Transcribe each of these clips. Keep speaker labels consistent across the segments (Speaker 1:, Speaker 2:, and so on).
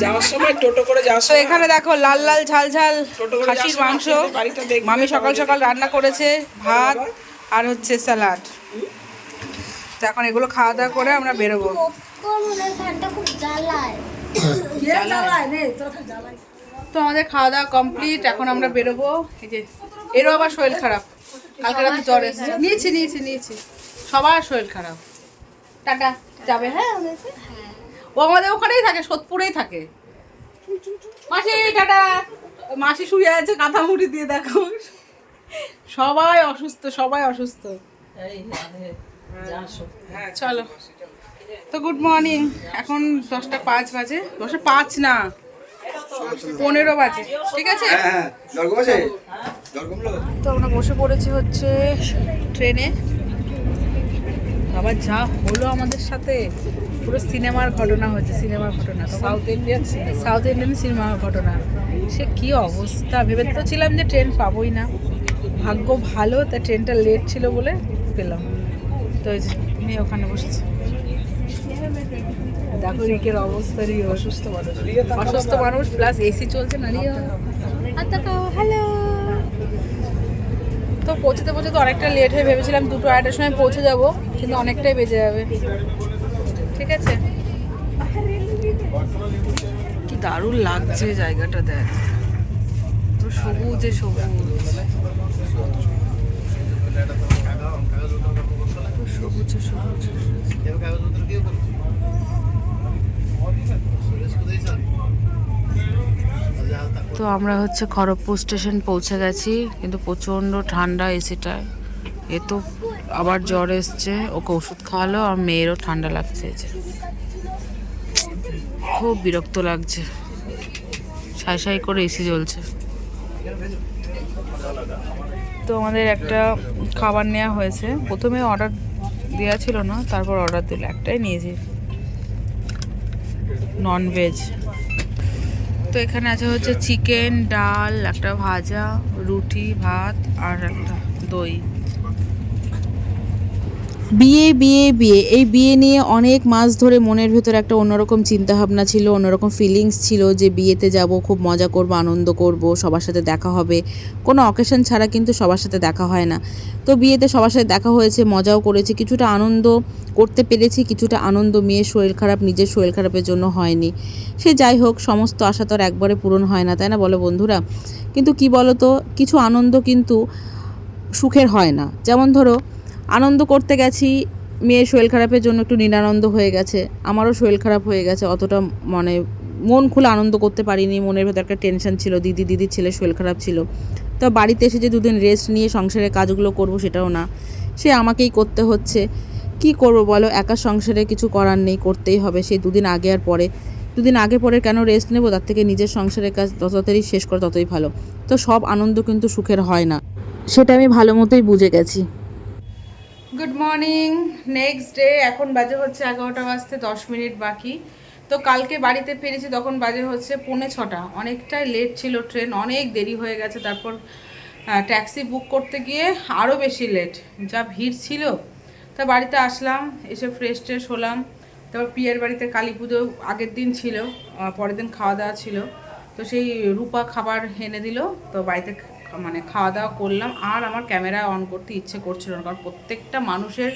Speaker 1: যাওয়ার সময় টোটো করে যাওয়ার
Speaker 2: তো
Speaker 1: সময়
Speaker 2: এখানে দেখো লাল লাল ঝাল ঝাল
Speaker 1: টোটো করে
Speaker 2: খাসির
Speaker 1: যাওয়ার
Speaker 2: মাংস
Speaker 1: সময় বাড়িটা দেখবে,
Speaker 2: মামি সকাল
Speaker 1: তাহলে
Speaker 2: সকাল রান্না করেছে, ভাত আর হচ্ছে স্যালাড। তো এখন এগুলো খাওয়া দাওয়া করে আমরা বেরোবো। তো আমাদের খাওয়া দাওয়া কমপ্লিট, এখন আমরা বেরোবো। এই যে এরও আবার শরীর খারাপ, কালকে রাতে জ্বর এসেছে। নিয়েছি সবার শরীর খারাপ। টাটা, যাবে? হ্যাঁ ও আমাদের ওখানেই থাকে, সোদপুরেই থাকে। মাসি টাটা। মাসি শুয়ে আছে কাঁথা মুড়ি দিয়ে, দেখো সবাই অসুস্থ। চলো, তো গুড মর্নিং। এখন 10:05 বাজে, 10:05 না 15 বাজে, ঠিক আছে। তো আমরা বসে পড়েছি হচ্ছে ট্রেনে। আবার যা হলো আমাদের সাথে, পুরো সিনেমার ঘটনা হচ্ছে, সাউথ ইন্ডিয়ান সিনেমার ঘটনা। সে কি অবস্থা, ভেবে তো ছিলাম যে ট্রেন পাবোই না, ভাগ্য ভালো তা ট্রেনটা লেট ছিল বলে পেলাম। তো ওই যে মেয়ে ওখানে বসেছে, দেখো রিকের অবস্থা, অসুস্থ মানুষ প্লাস এসি চলছে না। হ্যালো। তো পৌঁছতে অনেকটা লেট হয়ে, ভেবেছিলাম 2-2:30 সময় পৌঁছে যাব, কিন্তু অনেকটাই বেজে যাবে। ঠিক আছে, কি দারুণ লাগছে জায়গাটা, দেখ তো সবুজে সবুজ। তো আমরা হচ্ছে খড়গপুর স্টেশন পৌঁছে গেছি, কিন্তু প্রচণ্ড ঠান্ডা এসিটায়। এ তো আবার জ্বর এসছে, ওকে ওষুধ খাওয়ালো, আর মেয়েরও ঠান্ডা লাগছে। খুব বিরক্ত লাগছে, সাই করে এসি জ্বলছে। তো আমাদের একটা খাবার নেওয়া হয়েছে, প্রথমে অর্ডার দেওয়া ছিল না, তারপর অর্ডার দিল, একটাই নিয়েছি, ননভেজ। তো এখানে আছে হচ্ছে চিকেন, ডাল, একটা ভাজা, রুটি, ভাত আর একটা দই। বিয়ে এই বিয়ে নিয়ে অনেক মাস ধরে মনের ভেতর একটা অন্যরকম চিন্তাভাবনা ছিল, অন্যরকম ফিলিংস ছিল যে বিয়েতে যাব, খুব মজা করব, আনন্দ করব, সবার সাথে দেখা হবে। কোনো অকেশন ছাড়া কিন্তু সবার সাথে দেখা হয় না। তো বিয়েতে সবার সাথে দেখা হয়েছে, মজাও করেছি, কিছুটা আনন্দ করতে পেরেছি, কিছুটা আনন্দ মেয়ের শরীর খারাপ, নিজের শরীর খারাপের জন্য হয়নি। সে যাই হোক, সমস্ত আশা তো আর একবারে পূরণ হয় না, তাই না বলো বন্ধুরা? কিন্তু কি বলো তো, কিছু আনন্দ কিন্তু সুখের হয় না। যেমন ধরো, আনন্দ করতে গেছি, মেয়ের শরীর খারাপের জন্য একটু নিরানন্দ হয়ে গেছে, আমারও শরীর খারাপ হয়ে গেছে, অতটা মানে মন খুলে আনন্দ করতে পারিনি, মনের ভেতর একটা টেনশন ছিল, দিদির ছেলে শরীর খারাপ ছিল। তো বাড়িতে এসে যে 2 দিন রেস্ট নিয়ে সংসারের কাজগুলো করব, সেটাও না, সে আমাকেই করতে হচ্ছে। কি করব বলো, একা সংসারে কিছু করার নেই, করতেই হবে। সেই 2 দিন আগে আর পরে, 2 দিন আগে পরে কেন রেস্ট নেব, তার থেকে নিজের সংসারের কাজ যত তাড়াতাড়ি শেষ করে ততই ভালো। তো সব আনন্দ কিন্তু সুখের হয় না, সেটা আমি ভালো মতোই বুঝে গেছি। Good morning, next day. এখন বাজে হচ্ছে 11টা বাজতে 10 মিনিট বাকি। তো কালকে বাড়িতে ফিরেছি, তখন বাজে হচ্ছে 5:45। অনেকটাই লেট ছিল ট্রেন, অনেক দেরি হয়ে গেছে। তারপর ট্যাক্সি বুক করতে গিয়ে আরও বেশি লেট, যা ভিড় ছিল। তা বাড়িতে আসলাম, এসে ফ্রেশ ট্রেশ হলাম। তারপর পিয়ের বাড়িতে কালী পুজো আগের দিন ছিল, পরের দিন খাওয়া দাওয়া ছিল। তো সেই রূপা খাবার এনে দিল, তো বাড়িতে মানে খাওয়া দাওয়া করলাম। আর আমার ক্যামেরা অন করতে ইচ্ছে করছিল না, কারণ প্রত্যেকটা মানুষের।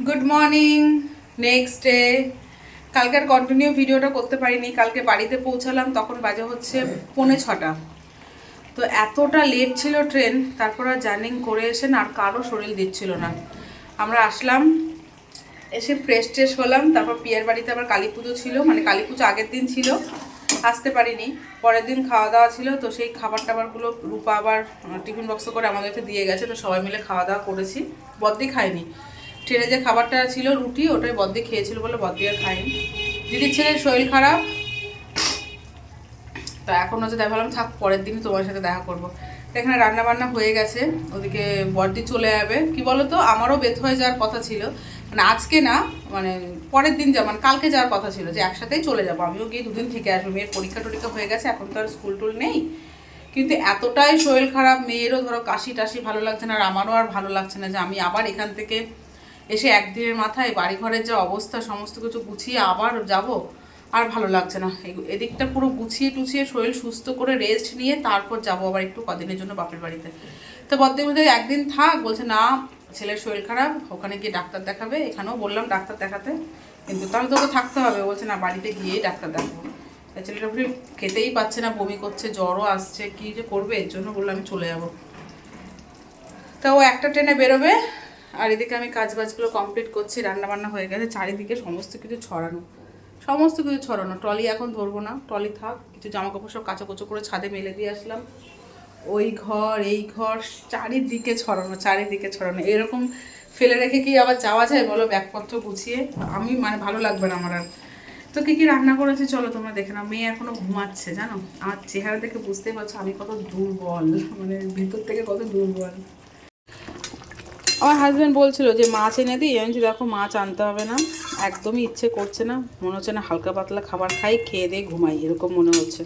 Speaker 2: Good morning, next day. কালকের কন্টিনিউ ভিডিওটা করতে পারিনি, কালকে বাড়িতে পৌঁছালাম তখন বাজে হচ্ছে 5:45। তো এতটা লেট ছিল ট্রেন, তারপর আর জার্নিং করে এসে না আর কারো শরীর দিচ্ছিল না। আমরা আসলাম, এসে ফ্রেশ ট্রেশ হলাম। তারপর পিয়ের বাড়িতে আবার কালী পুজো ছিল, মানে কালী পুজো আগের দিন ছিল, আসতে পারিনি, পরের দিন খাওয়া দাওয়া ছিল। তো সেই খাবার টাবারগুলো রূপা আবার টিফিন বক্সে করে আমাদেরকে দিয়ে গেছে, তো সবাই মিলে খাওয়া দাওয়া করেছি। বদ্দি খায়নি, ট্রেনে যে খাবারটা ছিল রুটি, ওটাই বদ্দি খেয়েছিল বলে বদ্দি আর খায়নি। দিদির ছেলের শরীর খারাপ, তো এখন হচ্ছে দেখা ভাবলাম থাক, পরের দিনই তোমার সাথে দেখা করবো। তো এখানে রান্নাবান্না হয়ে গেছে, ওদিকে বদ্দি চলে যাবে। কি বলো তো, আমারও বেত হয়ে যাওয়ার কথা ছিল, মানে আজকে না, মানে পরের দিন মানে কালকে যাওয়ার কথা ছিল, যে একসাথেই চলে যাবো, আমিও গিয়ে 2 দিন থেকে আসবো। মেয়ের পরীক্ষা টরীক্ষা হয়ে গেছে, এখন তো আর স্কুল টুল নেই। কিন্তু এতটাই শরীর খারাপ, মেয়েরও ধরো কাশি টাশি, ভালো লাগছে না, আর আমারও আর ভালো লাগছে না যে আমি আবার এখান থেকে এসে একদিনের মাথায় বাড়িঘরের যা অবস্থা, সমস্ত কিছু গুছিয়ে আবার যাব। আর ভালো লাগছে না। এদিকটা পুরো গুছিয়ে টুছিয়ে শরীর সুস্থ করে রেস্ট নিয়ে তারপর যাবো আবার একটু কদিনের জন্য বাপের বাড়িতে। তো বদ্দির মধ্যে একদিন থাক, বলছে না ছেলের শরীর খারাপ, ওখানে গিয়ে ডাক্তার দেখাবে। এখানেও বললাম ডাক্তার দেখাতে, কিন্তু তাহলে তোকে থাকতে হবে। বলছে না বাড়িতে গিয়েই ডাক্তার দেখাবো। ছেলেটা খেতেই পাচ্ছে না, বমি করছে, জ্বরও আসছে, কী যে করবে, এর জন্য বললাম আমি চলে যাবো। তা ও একটা ট্রেনে বেরোবে, আর এদিকে আমি কাজবাজগুলো কমপ্লিট করছি। রান্নাবান্না হয়ে গেছে, চারিদিকে সমস্ত কিছু ছড়ানো, সমস্ত কিছু ছড়ানো। ট্রলি এখন ধরবো না, ট্রলি থাক। কিছু জামাকাপড় সব কাচো করে ছাদে মেলে দিয়ে আসলাম। ওই ঘর এই ঘর চারিদিকে ছড়ানো, চারিদিকে ছড়ানো। এরকম ফেলে রেখে কি আবার যাওয়া যায় বলো, ব্যাগপত্র গুছিয়ে? আমি মানে ভালো লাগবে না আমার আর। তো কী কী রান্না করেছি চলো তোমরা দেখে নাও। মেয়ে এখনও ঘুমাচ্ছে, জানো আমার চেহারা দেখে বুঝতেই পারছো আমি কত দুর্বল, মানে ভিতর থেকে কত দুর্বল। আমার হাজব্যান্ড বলছিল যে মাছ এনে দিই, আমি দেখো মাছ আনতে হবে না, একদমই ইচ্ছে করছে না। মনে হচ্ছে না হালকা পাতলা খাবার খাই, খেয়ে দিয়ে ঘুমাই, এরকম মনে হচ্ছে।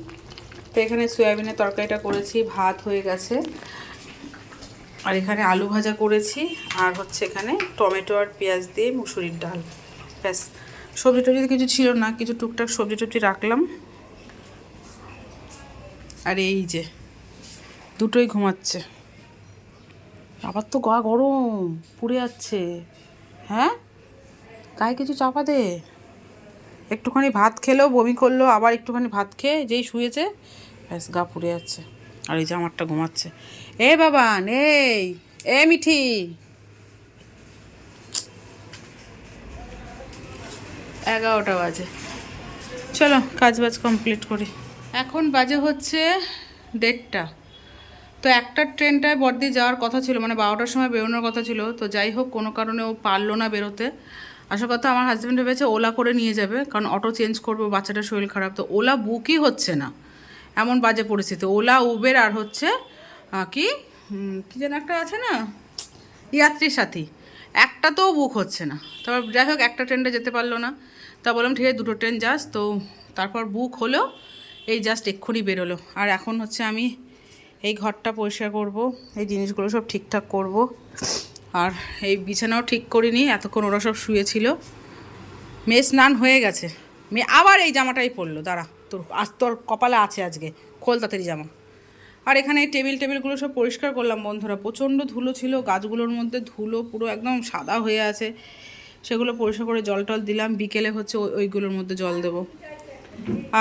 Speaker 2: তো এখানে সয়াবিনের তরকারিটা করেছি, ভাত হয়ে গেছে। আর এখানে আলু ভাজা করেছি, আর হচ্ছে এখানে টমেটো আর পেঁয়াজ দিয়ে মুসুরির ডাল, ব্যাস। সবজি টবজি কিছু ছিল না, কিছু টুকটাক সবজি টবজি রাখলাম। আর এই যে দুটোই ঘুমাচ্ছে। আবার তো গা গরম পুড়ে যাচ্ছে। হ্যাঁ, গায়ে কিছু চাপা দে। একটুখানি ভাত খেলেও বমি করলো, আবার একটুখানি ভাত খেয়ে যেই শুয়েছে ব্যাস গা পুড়ে যাচ্ছে। আর এই যে আমারটা ঘুমাচ্ছে। এ বাবা নেই, এ মিঠি, 11টা বাজে। চলো কাজ বাজ কমপ্লিট করি। এখন বাজে হচ্ছে 1:30। তো একটা ট্রেনটায় বর্দি যাওয়ার কথা ছিল, মানে 12টার সময় বেরোনোর কথা ছিল। তো যাই হোক কোনো কারণে ও পারলো না বেরোতে। আসল কথা আমার হাজব্যান্ড ভেবেছে ওলা করে নিয়ে যাবে, কারণ অটো চেঞ্জ করবো, বাচ্চাটার শরীর খারাপ। তো ওলা বুকই হচ্ছে না, এমন বাজে পরিস্থিতি। ওলা উবের আর হচ্ছে কি কী যেন একটা আছে না, যাত্রী সাথী, একটা তো বুক হচ্ছে না। তারপর যাই হোক একটা ট্রেনটা যেতে পারলো না। তা বললাম ঠিক আছে 2টো ট্রেন যাস। তো তারপর বুক হলো, এই জাস্ট এক্ষুনি বেরোলো। আর এখন হচ্ছে আমি এই ঘরটা পরিষ্কার করব, এই জিনিসগুলো সব ঠিকঠাক করব। আর এই বিছানাও ঠিক করিনি, এতক্ষণ ওরা সব শুয়েছিল। মেয়ে স্নান হয়ে গেছে, মেয়ে আবার এই জামাটাই পরলো। দাঁড়া, তোর কপালে আছে আজকে, খোল তাড়াতাড়ি জামা। আর এখানে এই টেবিলগুলো সব পরিষ্কার করলাম বন্ধুরা, প্রচণ্ড ধুলো ছিল, গাছগুলোর মধ্যে ধুলো পুরো একদম সাদা হয়ে আছে। সেগুলো পরিষ্কার করে জল টল দিলাম, বিকেলে হচ্ছে ওইগুলোর মধ্যে জল দেবো।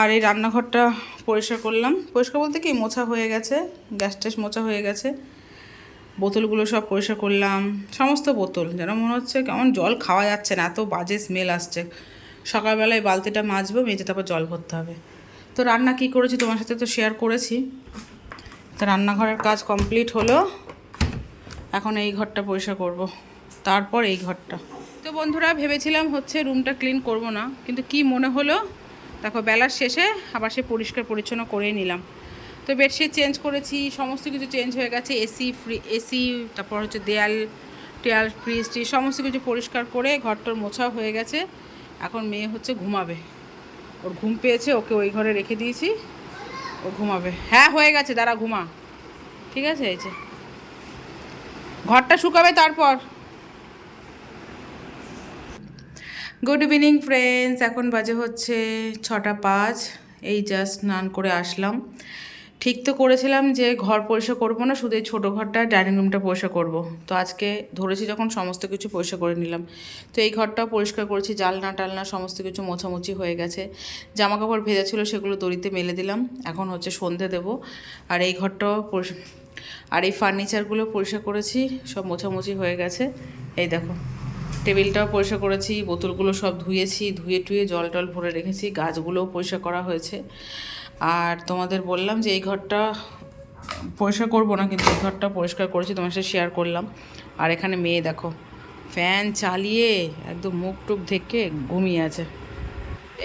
Speaker 2: আর এই রান্নাঘরটা পরিষ্কার করলাম, পরিষ্কার বলতে কি মোছা হয়ে গেছে, গ্যাস ট্যাস মোছা হয়ে গেছে। বোতলগুলো সব পরিষ্কার করলাম, সমস্ত বোতল, যেন মনে হচ্ছে কেমন জল খাওয়া যাচ্ছে না, এত বাজে স্মেল আসছে। সকালবেলায় বালতিটা মাজবো, মেজে তারপর জল ভরতে হবে। তো রান্না কি করেছি তোমার সাথে তো শেয়ার করেছি। তো রান্নাঘরের কাজ কমপ্লিট হলো, এখন এই ঘরটা পরিষ্কার করব, তারপর এই ঘরটা। তো বন্ধুরা ভেবেছিলাম হচ্ছে রুমটা ক্লিন করব না, কিন্তু কি মনে হলো দেখো বেলার শেষে আবার সে পরিষ্কার পরিচ্ছন্ন করেই নিলাম। তো বেডশিট চেঞ্জ করেছি, সমস্ত কিছু চেঞ্জ হয়ে গেছে, এসি, তারপর হচ্ছে টেয়াল ফ্রিজ সমস্ত কিছু পরিষ্কার করে ঘরটার মোছাও হয়ে গেছে। এখন মেয়ে হচ্ছে ঘুমাবে, ওর ঘুম পেয়েছে, ওকে ওই ঘরে রেখে দিয়েছি, ও ঘুমাবে। হ্যাঁ হয়ে গেছে, দাঁড়া ঘুমা, ঠিক আছে। এই যে ঘরটা শুকাবে তারপর। গুড ইভিনিং ফ্রেন্ডস, এখন বাজে হচ্ছে 6টা 5। এই জাস্ট স্নান করে আসলাম। ঠিক তো করেছিলাম যে ঘর পরিষ্কার করবো না, শুধু এই ছোটো ঘরটা ডাইনিং রুমটা পরিষ্কার করব। তো আজকে ধরেছি যখন সমস্ত কিছু পরিষ্কার করে নিলাম। তো এই ঘরটাও পরিষ্কার করেছি, জালনা টালনা সমস্ত কিছু মোছামুছি হয়ে গেছে। জামা কাপড় ভেজা ছিল সেগুলো দড়িতে মেলে দিলাম, এখন হচ্ছে সন্ধে দেবো। আর এই ঘরটাও আর এই ফার্নিচারগুলো পরিষ্কার করেছি, সব মোছামুছি হয়ে গেছে। এই দেখো টেবিলটাও পরিষ্কার করেছি, বোতলগুলো সব ধুয়েছি, ধুয়ে টুয়ে জল টল ভরে রেখেছি, গাছগুলোও পরিষ্কার করা হয়েছে। আর তোমাদের বললাম যে এই ঘরটা পরিষ্কার করবো না, কিন্তু এই ঘরটা পরিষ্কার করেছি, তোমার সাথে শেয়ার করলাম। আর এখানে মেয়ে দেখো ফ্যান চালিয়ে একদম মুখ টুক ঢেকে ঘুমিয়ে আছে।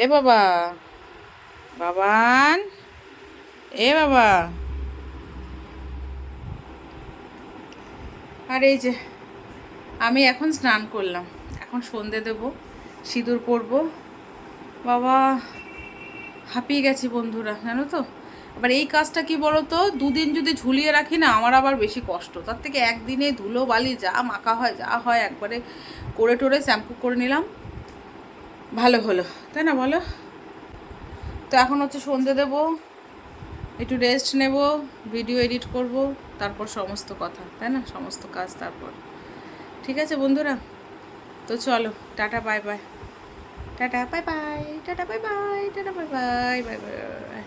Speaker 2: এ বাবা, বাবান, এ বাবা। আর এই যে আমি এখন স্নান করলাম, এখন সন্ধে দেবো, সিঁদুর পরবো। বাবা হাঁপিয়ে গেছি বন্ধুরা, জানো তো। আবার এই কাজটা কি বলো তো, 2 দিন যদি ঝুলিয়ে রাখি না আমার আবার বেশি কষ্ট, তার থেকে একদিনে ধুলো বালি যা মাখা হয় যা হয় একবারে করে টোরে শ্যাম্পু করে নিলাম, ভালো হলো, তাই না বলো। তো এখন হচ্ছে সন্ধে দেবো, একটু রেস্ট নেব, ভিডিও এডিট করব, তারপর সমস্ত কথা, তাই না, সমস্ত কাজ তারপর। ঠিক আছে বন্ধুরা, তো চলো, tata bye bye, tata bye bye, tata bye bye, tata bye bye, bye bye.